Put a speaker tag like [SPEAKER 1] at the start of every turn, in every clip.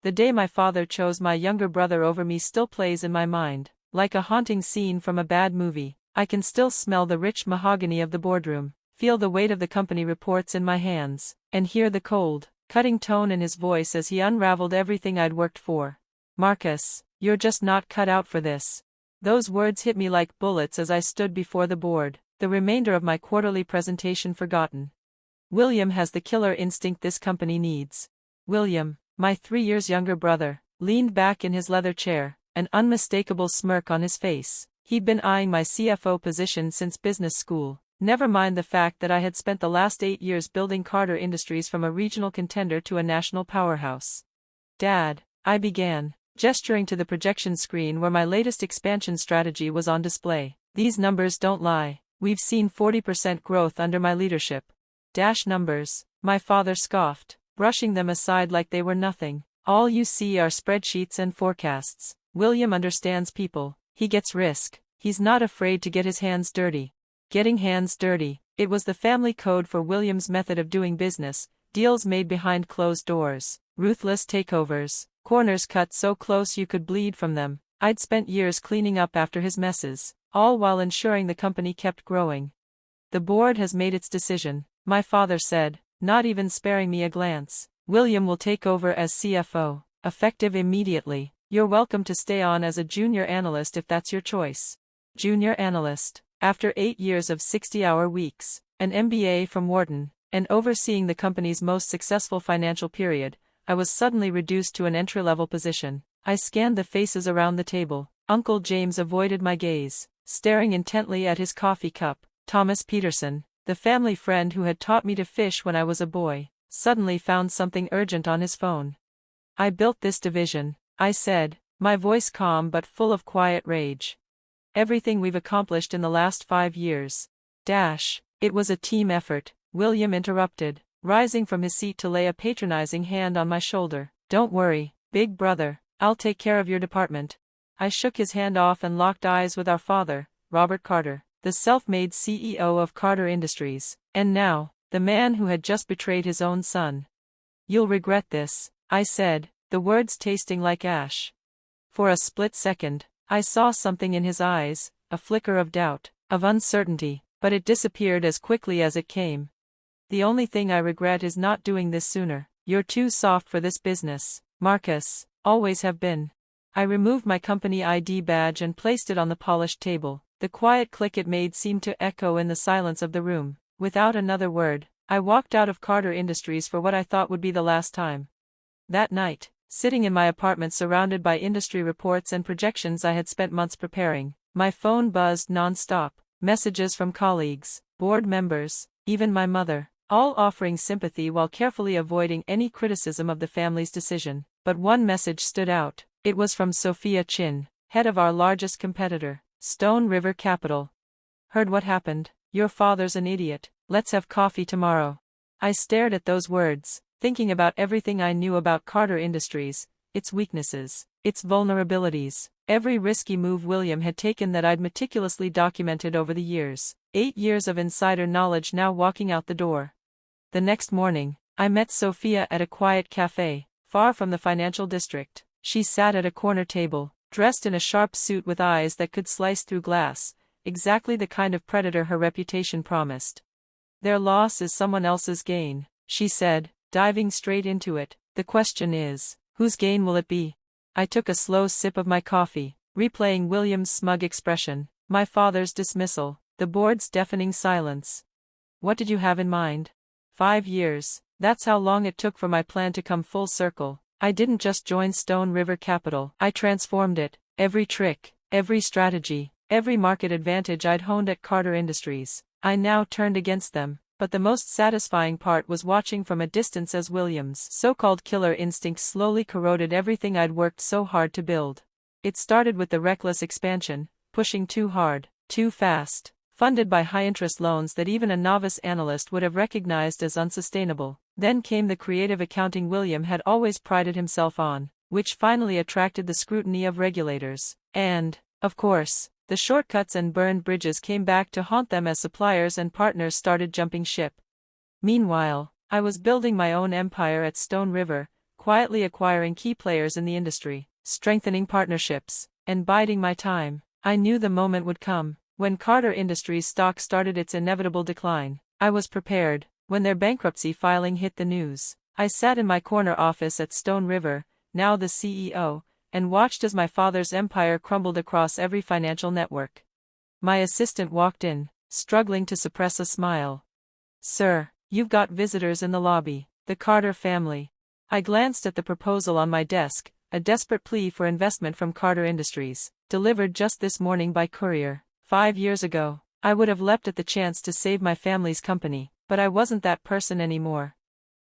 [SPEAKER 1] The day my father chose my younger brother over me still plays in my mind, like a haunting scene from a bad movie. I can still smell the rich mahogany of the boardroom, feel the weight of the company reports in my hands, and hear the cold, cutting tone in his voice as he unraveled everything I'd worked for. "Marcus, you're just not cut out for this." Those words hit me like bullets as I stood before the board, the remainder of my quarterly presentation forgotten. William has the killer instinct this company needs. William, my 3 years younger brother, leaned back in his leather chair, an unmistakable smirk on his face. He'd been eyeing my CFO position since business school, never mind the fact that I had spent the last 8 years building Carter Industries from a regional contender to a national powerhouse. "Dad," I began, gesturing to the projection screen where my latest expansion strategy was on display, "these numbers don't lie. We've seen 40% growth under my leadership." "Dash numbers," my father scoffed, brushing them aside like they were nothing. "All you see are spreadsheets and forecasts. William understands people. He gets risk. He's not afraid to get his hands dirty." Getting hands dirty, it was the family code for William's method of doing business, deals made behind closed doors, ruthless takeovers, corners cut so close you could bleed from them. I'd spent years cleaning up after his messes, all while ensuring the company kept growing. "The board has made its decision," my father said, not even sparing me a glance. "William will take over as CFO, effective immediately. You're welcome to stay on as a junior analyst if that's your choice." Junior analyst. After 8 years of 60-hour weeks, an MBA from Wharton, and overseeing the company's most successful financial period, I was suddenly reduced to an entry-level position. I scanned the faces around the table. Uncle James avoided my gaze, staring intently at his coffee cup. Thomas Peterson, the family friend who had taught me to fish when I was a boy, suddenly found something urgent on his phone. "I built this division," I said, my voice calm but full of quiet rage. "Everything we've accomplished in the last 5 years. It was a team effort," William interrupted, rising from his seat to lay a patronizing hand on my shoulder. "Don't worry, big brother, I'll take care of your department." I shook his hand off and locked eyes with our father, Robert Carter, the self-made CEO of Carter Industries, and now, the man who had just betrayed his own son. "You'll regret this," I said, the words tasting like ash. For a split second, I saw something in his eyes, a flicker of doubt, of uncertainty, but it disappeared as quickly as it came. "The only thing I regret is not doing this sooner. You're too soft for this business, Marcus, always have been." I removed my company ID badge and placed it on the polished table. The quiet click it made seemed to echo in the silence of the room. Without another word, I walked out of Carter Industries for what I thought would be the last time. That night, sitting in my apartment surrounded by industry reports and projections I had spent months preparing, my phone buzzed non-stop, messages from colleagues, board members, even my mother, all offering sympathy while carefully avoiding any criticism of the family's decision. But one message stood out. It was from Sophia Chin, head of our largest competitor, Stone River Capital. "Heard what happened? Your father's an idiot. Let's have coffee tomorrow." I stared at those words, thinking about everything I knew about Carter Industries, its weaknesses, its vulnerabilities, every risky move William had taken that I'd meticulously documented over the years. 8 years of insider knowledge now walking out the door. The next morning, I met Sophia at a quiet cafe, far from the financial district. She sat at a corner table, dressed in a sharp suit with eyes that could slice through glass, exactly the kind of predator her reputation promised. "Their loss is someone else's gain," she said, diving straight into it. "The question is, whose gain will it be?" I took a slow sip of my coffee, replaying William's smug expression, my father's dismissal, the board's deafening silence. "What did you have in mind?" 5 years, that's how long it took for my plan to come full circle. I didn't just join Stone River Capital. I transformed it. Every trick, every strategy, every market advantage I'd honed at Carter Industries, I now turned against them. But the most satisfying part was watching from a distance as William's so-called killer instinct slowly corroded everything I'd worked so hard to build. It started with the reckless expansion, pushing too hard, too fast, funded by high-interest loans that even a novice analyst would have recognized as unsustainable. Then came the creative accounting William had always prided himself on, which finally attracted the scrutiny of regulators. And, of course, the shortcuts and burned bridges came back to haunt them as suppliers and partners started jumping ship. Meanwhile, I was building my own empire at Stone River, quietly acquiring key players in the industry, strengthening partnerships, and biding my time. I knew the moment would come. When Carter Industries stock started its inevitable decline, I was prepared. When their bankruptcy filing hit the news, I sat in my corner office at Stone River, now the CEO, and watched as my father's empire crumbled across every financial network. My assistant walked in, struggling to suppress a smile. "Sir, you've got visitors in the lobby, the Carter family." I glanced at the proposal on my desk, a desperate plea for investment from Carter Industries, delivered just this morning by courier. 5 years ago, I would have leapt at the chance to save my family's company, but I wasn't that person anymore.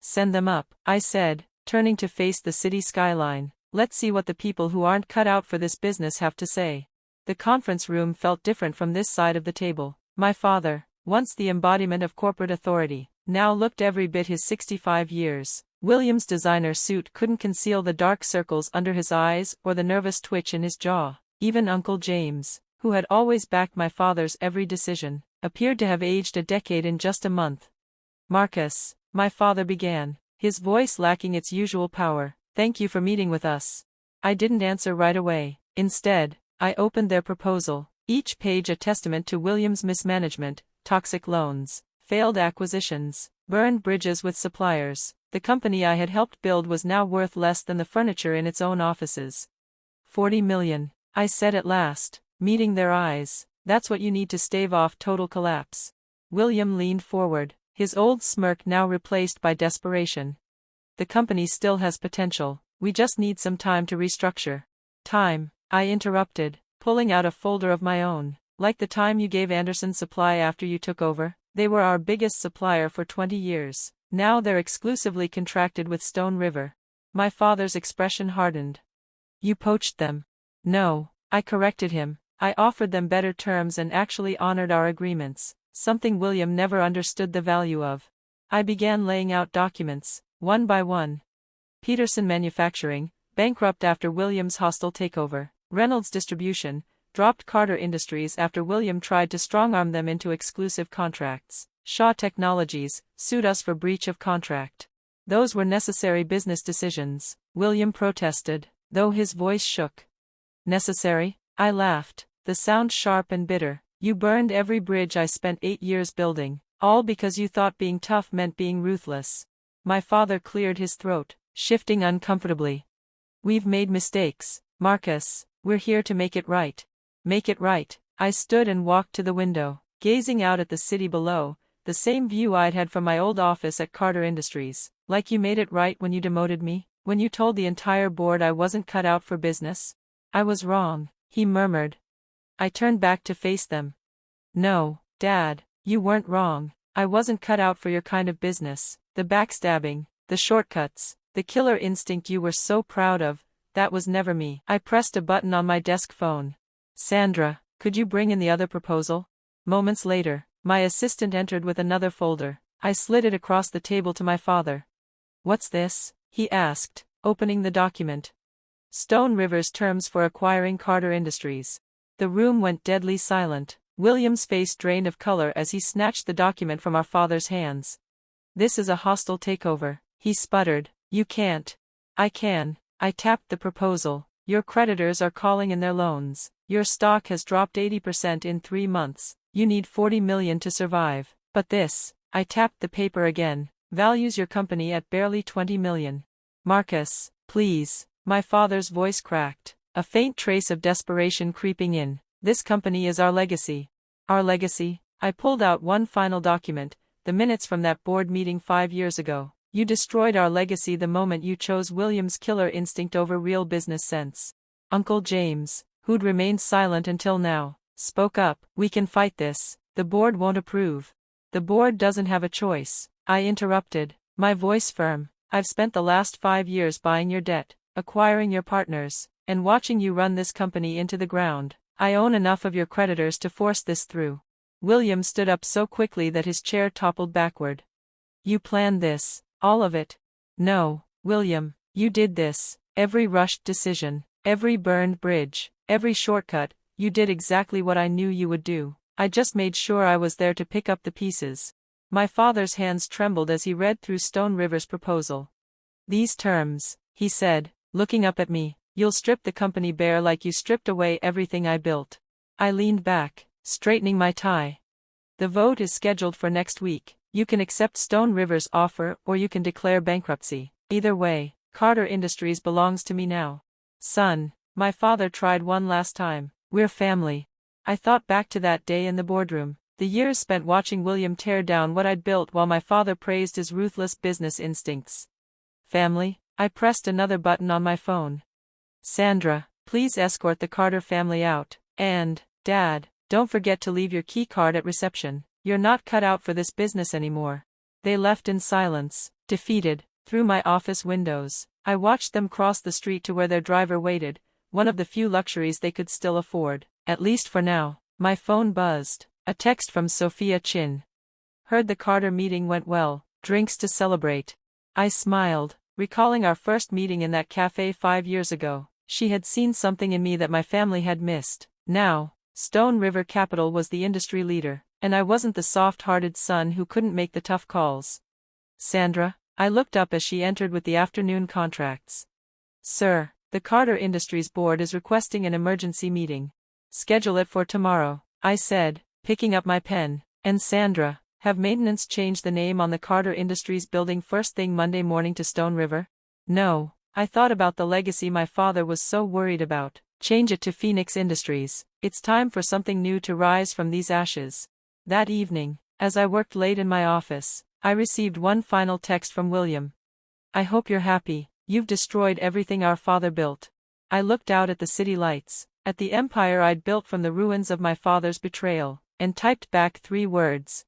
[SPEAKER 1] "Send them up," I said, turning to face the city skyline. "Let's see what the people who aren't cut out for this business have to say." The conference room felt different from this side of the table. My father, once the embodiment of corporate authority, now looked every bit his 65 years. William's designer suit couldn't conceal the dark circles under his eyes or the nervous twitch in his jaw. Even Uncle James, who had always backed my father's every decision, appeared to have aged a decade in just a month. "Marcus," my father began, his voice lacking its usual power, "thank you for meeting with us." I didn't answer right away. Instead, I opened their proposal, each page a testament to William's mismanagement, toxic loans, failed acquisitions, burned bridges with suppliers. The company I had helped build was now worth less than the furniture in its own offices. 40 million, I said at last, meeting their eyes. "That's what you need to stave off total collapse." William leaned forward, his old smirk now replaced by desperation. "The company still has potential, we just need some time to restructure." "Time," I interrupted, pulling out a folder of my own. "Like the time you gave Anderson Supply after you took over? They were our biggest supplier for 20 years. Now they're exclusively contracted with Stone River." My father's expression hardened. "You poached them." "No," I corrected him. "I offered them better terms and actually honored our agreements, something William never understood the value of." I began laying out documents, one by one. Peterson Manufacturing, bankrupt after William's hostile takeover. Reynolds Distribution, dropped Carter Industries after William tried to strong-arm them into exclusive contracts. Shaw Technologies, sued us for breach of contract. "Those were necessary business decisions," William protested, though his voice shook. "Necessary?" I laughed, the sound sharp and bitter. "You burned every bridge I spent 8 years building, all because you thought being tough meant being ruthless." My father cleared his throat, shifting uncomfortably. "We've made mistakes, Marcus. We're here to make it right." "Make it right." I stood and walked to the window, gazing out at the city below, the same view I'd had from my old office at Carter Industries. "Like you made it right when you demoted me, when you told the entire board I wasn't cut out for business?" "I was wrong," he murmured. I turned back to face them. "No, Dad, you weren't wrong. I wasn't cut out for your kind of business. The backstabbing, the shortcuts, the killer instinct you were so proud of, that was never me." I pressed a button on my desk phone. "Sandra, could you bring in the other proposal?" Moments later, my assistant entered with another folder. I slid it across the table to my father. "What's this?" he asked, opening the document. "Stone River's terms for acquiring Carter Industries." The room went deadly silent. William's face drained of color as he snatched the document from our father's hands. "This is a hostile takeover," he sputtered. "You can't." "I can." I tapped the proposal. "Your creditors are calling in their loans. Your stock has dropped 80% in 3 months. You need 40 million to survive. But this," I tapped the paper again, "values your company at barely 20 million. Marcus, please." My father's voice cracked, a faint trace of desperation creeping in. "This company is our legacy." "Our legacy?" I pulled out one final document, the minutes from that board meeting 5 years ago. "You destroyed our legacy the moment you chose William's killer instinct over real business sense." Uncle James, who'd remained silent until now, spoke up. "We can fight this. The board won't approve." "The board doesn't have a choice," I interrupted, my voice firm. "I've spent the last 5 years buying your debt, acquiring your partners, and watching you run this company into the ground. I own enough of your creditors to force this through." William stood up so quickly that his chair toppled backward. "You planned this, all of it?" "No, William, you did this. Every rushed decision, every burned bridge, every shortcut, you did exactly what I knew you would do. I just made sure I was there to pick up the pieces." My father's hands trembled as he read through Stone River's proposal. "These terms," he said, looking up at me. You'll strip the company bare like you stripped away everything I built. I leaned back, straightening my tie. The vote is scheduled for next week. You can accept Stone River's offer or you can declare bankruptcy. Either way, Carter Industries belongs to me now. Son, my father tried one last time. We're family. I thought back to that day in the boardroom. The years spent watching William tear down what I'd built while my father praised his ruthless business instincts. Family? I pressed another button on my phone. Sandra, please escort the Carter family out. And, Dad, don't forget to leave your key card at reception. You're not cut out for this business anymore. They left in silence, defeated. Through my office windows, I watched them cross the street to where their driver waited, one of the few luxuries they could still afford, at least for now. My phone buzzed. A text from Sophia Chin. Heard the Carter meeting went well, drinks to celebrate. I smiled, recalling our first meeting in that cafe 5 years ago. She had seen something in me that my family had missed. Now, Stone River Capital was the industry leader, and I wasn't the soft-hearted son who couldn't make the tough calls. Sandra, I looked up as she entered with the afternoon contracts. Sir, the Carter Industries board is requesting an emergency meeting. Schedule it for tomorrow, I said, picking up my pen. And Sandra, have maintenance changed the name on the Carter Industries building first thing Monday morning to Stone River? No, I thought about the legacy my father was so worried about. Change it to Phoenix Industries. It's time for something new to rise from these ashes. That evening, as I worked late in my office, I received one final text from William. I hope you're happy. You've destroyed everything our father built. I looked out at the city lights, at the empire I'd built from the ruins of my father's betrayal, and typed back 3 words.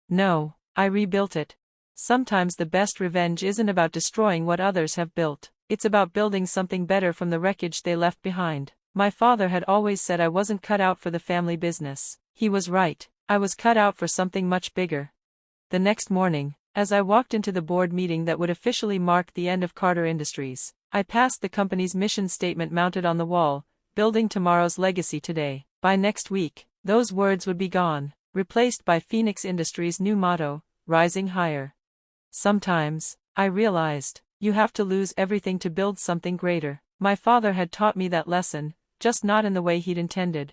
[SPEAKER 1] No, I rebuilt it. Sometimes the best revenge isn't about destroying what others have built. It's about building something better from the wreckage they left behind. My father had always said I wasn't cut out for the family business. He was right. I was cut out for something much bigger. The next morning, as I walked into the board meeting that would officially mark the end of Carter Industries, I passed the company's mission statement mounted on the wall, building tomorrow's legacy today. By next week, those words would be gone, replaced by Phoenix Industries' new motto, rising higher. Sometimes, I realized, you have to lose everything to build something greater. My father had taught me that lesson, just not in the way he'd intended.